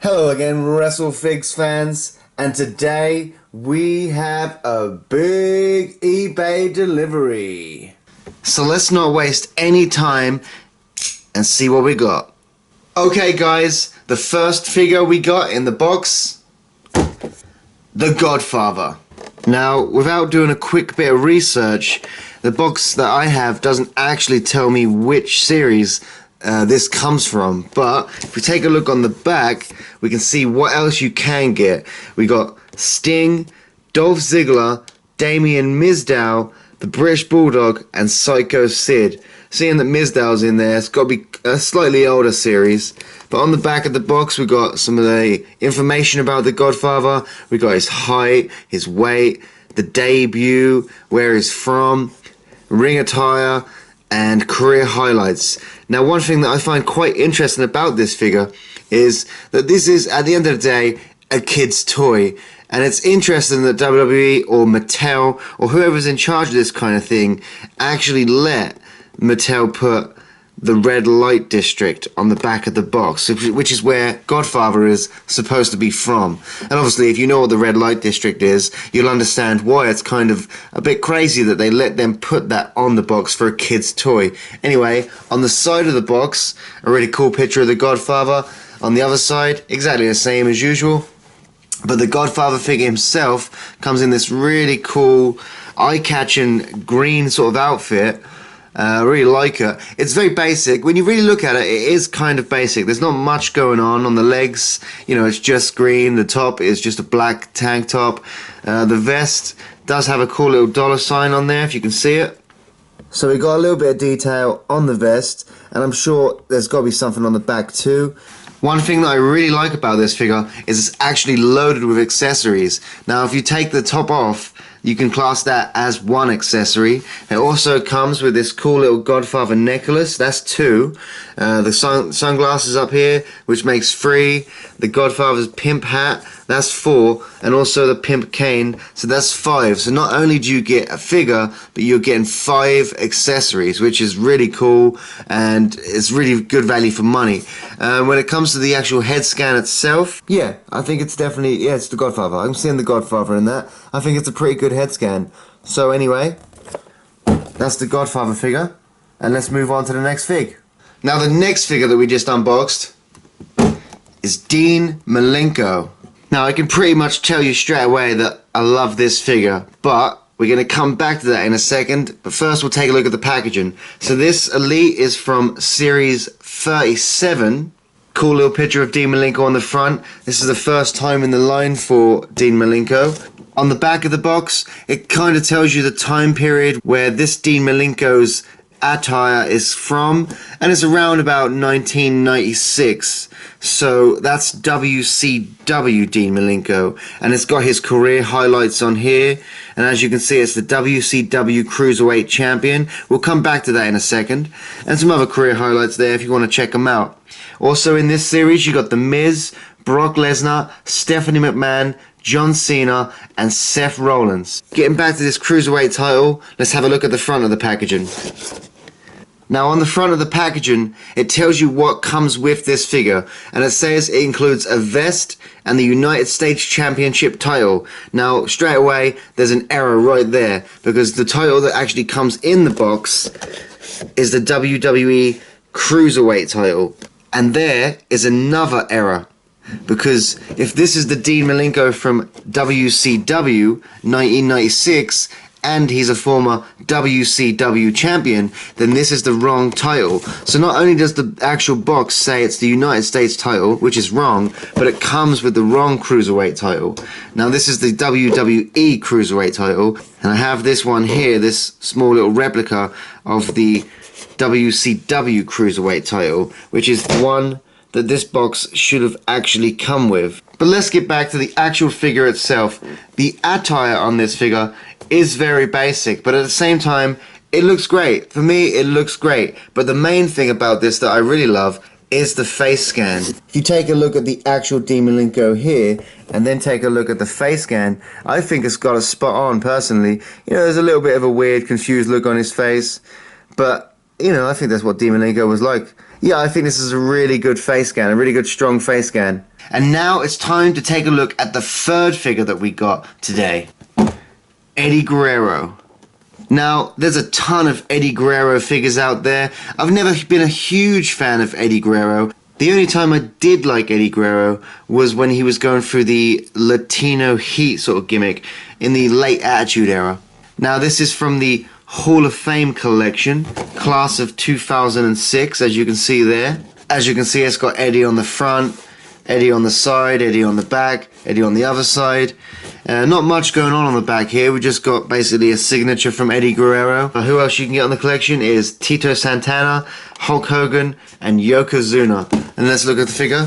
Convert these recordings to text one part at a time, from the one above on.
Hello again, WrestleFigs fans, and today we have a big eBay delivery. So let's not waste any time and see what we got. Okay guys, the first figure we got in the box, the Godfather. Now, without doing a quick bit of research, the box that I have doesn't actually tell me which series this comes from, but if we take a look on the back, we can see what else you can get. We got Sting, Dolph Ziggler, Damien Mizdow, the British Bulldog, and Psycho Sid. Seeing that Mizdow's in there, it's got to be a slightly older series. But on the back of the box, we got some of the information about the Godfather. We got his height, his weight, the debut, where he's from, ring attire, and career highlights. Now, one thing that I find quite interesting about this figure is that this is, at the end of the day, a kid's toy. And it's interesting that WWE or Mattel or whoever's in charge of this kind of thing actually let Mattel put the red light district on the back of the box, which is where Godfather is supposed to be from. And obviously, if you know what the red light district is, you'll understand why it's kind of a bit crazy that they let them put that on the box for a kid's toy. Anyway, on the side of the box, a really cool picture of the Godfather. On the other side, exactly the same as usual. But the Godfather figure himself comes in this really cool, eye-catching green sort of outfit. I really like it. It's very basic. When you really look at it, it is kind of basic. There's not much going on the legs. You know, it's just green. The top is just a black tank top. The vest does have a cool little dollar sign on there, if you can see it. So we got a little bit of detail on the vest, and I'm sure there's got to be something on the back too. One thing that I really like about this figure is it's actually loaded with accessories. Now, if you take the top off, you can class that as one accessory. It also comes with this cool little Godfather necklace. That's two. The sunglasses up here, which makes three. The Godfather's pimp hat, that's four. And also the pimp cane, so that's five. So not only do you get a figure, but you're getting 5 accessories, which is really cool and it's really good value for money. When it comes to the actual head scan itself, yeah, I think it's definitely, yeah, it's the Godfather. I'm seeing the Godfather in that. I think it's a pretty good head scan. So anyway, that's the Godfather figure, and let's move on to the next fig. Now the next figure that we just unboxed is Dean Malenko. Now I can pretty much tell you straight away that I love this figure, but we're going to come back to that in a second. But first we'll take a look at the packaging. So this Elite is from Series 37. Cool little picture of Dean Malenko on the front. This is the first time in the line for Dean Malenko. On the back of the box, it kind of tells you the time period where this Dean Malenko's attire is from, and it's around about 1996. So that's WCW Dean Malenko, and it's got his career highlights on here. And as you can see, it's the WCW Cruiserweight Champion. We'll come back to that in a second. And some other career highlights there if you want to check them out. Also in this series, you got The Miz, Brock Lesnar, Stephanie McMahon, John Cena, and Seth Rollins. Getting back to this Cruiserweight title, let's have a look at the front of the packaging. Now on the front of the packaging, it tells you what comes with this figure, and it says it includes a vest and the United States Championship title. Now straight away, there's an error right there, because the title that actually comes in the box is the WWE Cruiserweight title. And there is another error, because if this is the Dean Malenko from WCW 1996 and he's a former WCW champion, then this is the wrong title. So not only does the actual box say it's the United States title, which is wrong, but it comes with the wrong Cruiserweight title. Now this is the WWE Cruiserweight title, and I have this one here, this small little replica of the WCW Cruiserweight title, which is the one that this box should have actually come with. But let's get back to the actual figure itself. The attire on this figure is very basic, but at the same time, it looks great. For me, it looks great. But the main thing about this that I really love is the face scan. If you take a look at the actual Dean Malenko here, and then take a look at the face scan, I think it's got a spot on, personally. You know, there's a little bit of a weird, confused look on his face, but, you know, I think that's what Dean Malenko was like. Yeah, I think this is a really good face scan, a really good strong face scan. And now it's time to take a look at the third figure that we got today. Eddie Guerrero. Now, there's a ton of Eddie Guerrero figures out there. I've never been a huge fan of Eddie Guerrero. The only time I did like Eddie Guerrero was when he was going through the Latino Heat sort of gimmick in the late Attitude Era. Now, this is from the Hall of Fame collection, class of 2006, as you can see there. As you can see, it's got Eddie on the front, Eddie on the side, Eddie on the back, Eddie on the other side. Not much going on the back here. We just got basically a signature from Eddie Guerrero. Who else you can get on the collection is Tito Santana, Hulk Hogan, and Yokozuna. And let's look at the figure.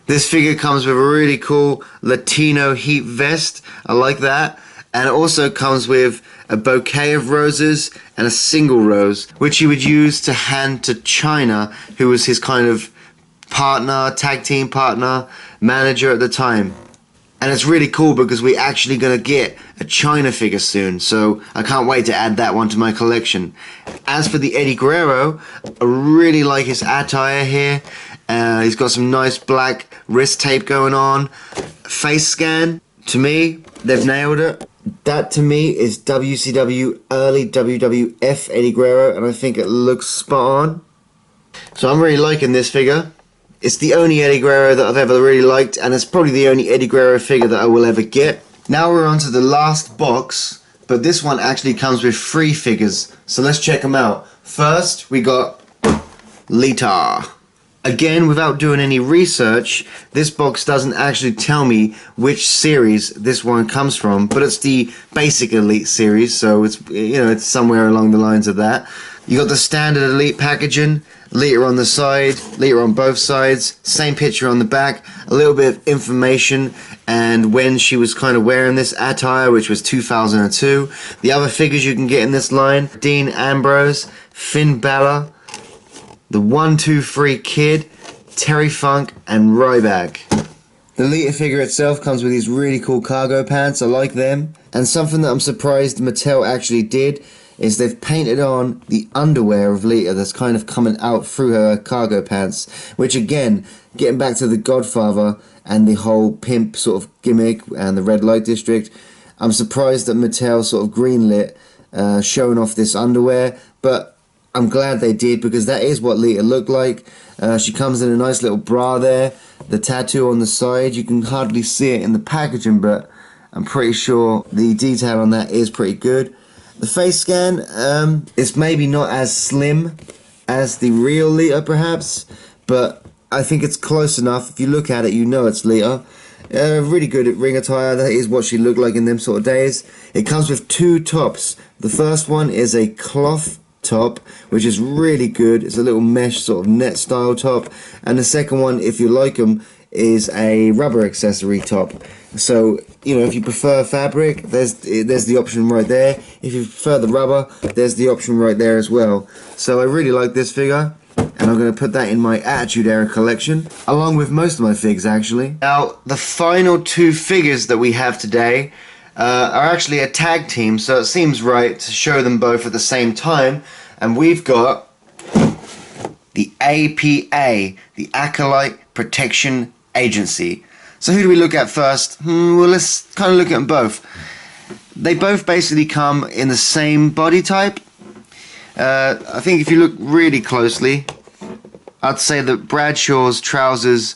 This figure comes with a really cool Latino Heat vest. I like that. And it also comes with a bouquet of roses and a single rose, which he would use to hand to Chyna, who was his kind of partner, tag team partner, manager at the time. And it's really cool because we're actually going to get a Chyna figure soon, so I can't wait to add that one to my collection. As for the Eddie Guerrero, I really like his attire here. He's got some nice black wrist tape going on. Face scan, to me, they've nailed it. That to me is WCW early WWF Eddie Guerrero, and I think it looks spot on. So I'm really liking this figure. It's the only Eddie Guerrero that I've ever really liked, and it's probably the only Eddie Guerrero figure that I will ever get. Now we're on to the last box, but this one actually comes with 3 figures, so let's check them out. First, we got Lita. Again, without doing any research, this box doesn't actually tell me which series this one comes from, but it's the basic Elite series, so it's, you know, it's somewhere along the lines of that. You got the standard Elite packaging, Lita on the side, Lita on both sides, same picture on the back, a little bit of information and when she was kind of wearing this attire, which was 2002. The other figures you can get in this line, Dean Ambrose, Finn Balor, the 1-2-3 Kid, Terry Funk, and Ryback. The Lita figure itself comes with these really cool cargo pants, I like them. And something that I'm surprised Mattel actually did is they've painted on the underwear of Lita that's kind of coming out through her cargo pants, which again, getting back to the Godfather and the whole pimp sort of gimmick and the red light district, I'm surprised that Mattel sort of greenlit showing off this underwear, but I'm glad they did because that is what Lita looked like. She comes in a nice little bra there, the tattoo on the side, you can hardly see it in the packaging, but I'm pretty sure the detail on that is pretty good. The face scan is maybe not as slim as the real Lita perhaps, but I think it's close enough. If you look at it, you know it's Lita. Really good at ring attire. That is what she looked like in them sort of days. It comes with 2 tops. The first one is a cloth top, which is really good. It's a little mesh sort of net style top. And the second one, if you like them, is a rubber accessory top. So, you know, if you prefer fabric, there's the option right there. If you prefer the rubber, there's the option right there as well. So I really like this figure, and I'm going to put that in my Attitude Era collection, along with most of my figs actually. Now, the final 2 figures that we have today are actually a tag team, so it seems right to show them both at the same time. And we've got the APA, the Acolyte Protection Agency. So who do we look at first? Well, let's kind of look at them both. They both basically come in the same body type. I think if you look really closely, I'd say that Bradshaw's trousers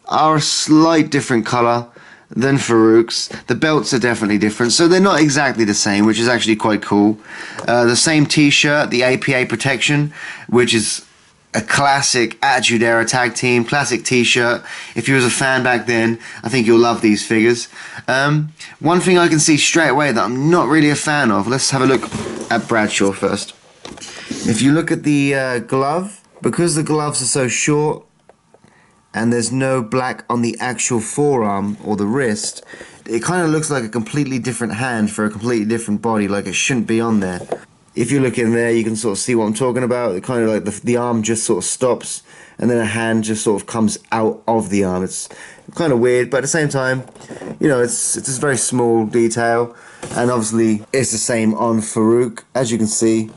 are a slight different colour than Faarooq's. The belts are definitely different, so they're not exactly the same, which is actually quite cool. The same t-shirt, the APA Protection, which is a classic Attitude Era tag team, classic t-shirt. If you was a fan back then, I think you'll love these figures. One thing I can see straight away that I'm not really a fan of, let's have a look at Bradshaw first. If you look at the glove, because the gloves are so short and there's no black on the actual forearm or the wrist, it kind of looks like a completely different hand for a completely different body, like it shouldn't be on there. If you look in there, you can sort of see what I'm talking about. It kind of like the arm just sort of stops and then a hand just sort of comes out of the arm. It's kind of weird, but at the same time, you know, it's a very small detail. And obviously, it's the same on Faarooq. As you can see,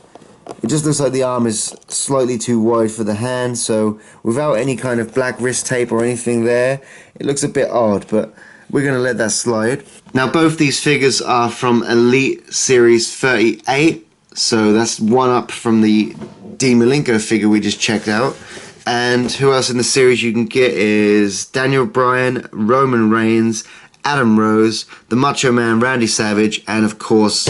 It just looks like the arm is slightly too wide for the hand, so without any kind of black wrist tape or anything there, it looks a bit odd, but we're going to let that slide. Now both these figures are from Elite Series 38, so that's one up from the Malenko figure we just checked out. And who else in the series you can get is Daniel Bryan, Roman Reigns, Adam Rose, the Macho Man Randy Savage, and of course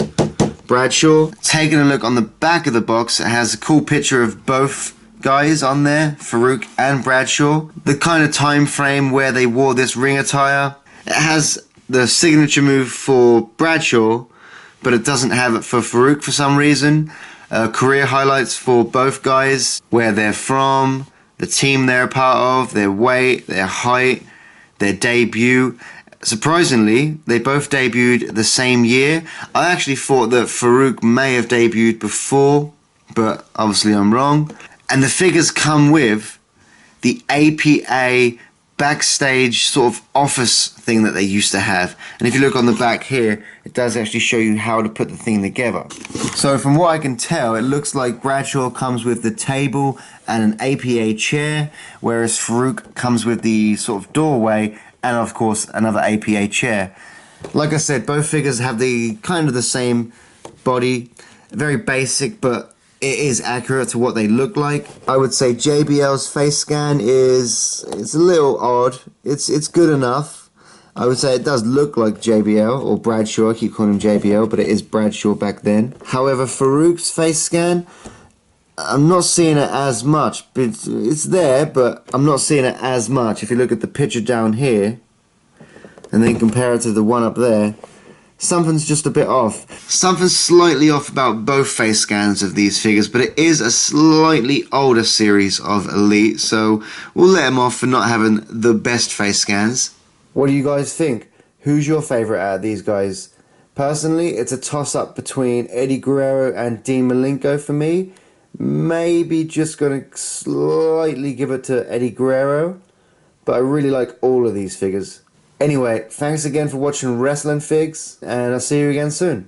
Bradshaw. Taking a look on the back of the box, it has a cool picture of both guys on there, Faarooq and Bradshaw. The kind of time frame where they wore this ring attire. It has the signature move for Bradshaw, but it doesn't have it for Faarooq for some reason. Career highlights for both guys, where they're from, the team they're a part of, their weight, their height, their debut. Surprisingly, they both debuted the same year. I actually thought that Faarooq may have debuted before, but obviously I'm wrong. And the figures come with the APA backstage sort of office thing that they used to have. And if you look on the back here, it does actually show you how to put the thing together. So from what I can tell, it looks like Bradshaw comes with the table and an APA chair, whereas Faarooq comes with the sort of doorway and of course another APA chair. Like I said, both figures have the kind of the same body, very basic, but it is accurate to what they look like. I would say JBL's face scan it's a little odd. It's good enough. I would say it does look like JBL or Bradshaw. I keep calling him JBL, but it is Bradshaw back then. However, Faarooq's face scan, I'm not seeing it as much. It's there, but I'm not seeing it as much. If you look at the picture down here and then compare it to the one up there, something's just a bit off. Something's slightly off about both face scans of these figures, but it is a slightly older series of Elite, so we'll let them off for not having the best face scans. What do you guys think? Who's your favourite out of these guys? Personally, it's a toss-up between Eddie Guerrero and Dean Malenko for me. Maybe just going to slightly give it to Eddie Guerrero, but I really like all of these figures. Anyway, thanks again for watching Wrestling Figs, and I'll see you again soon.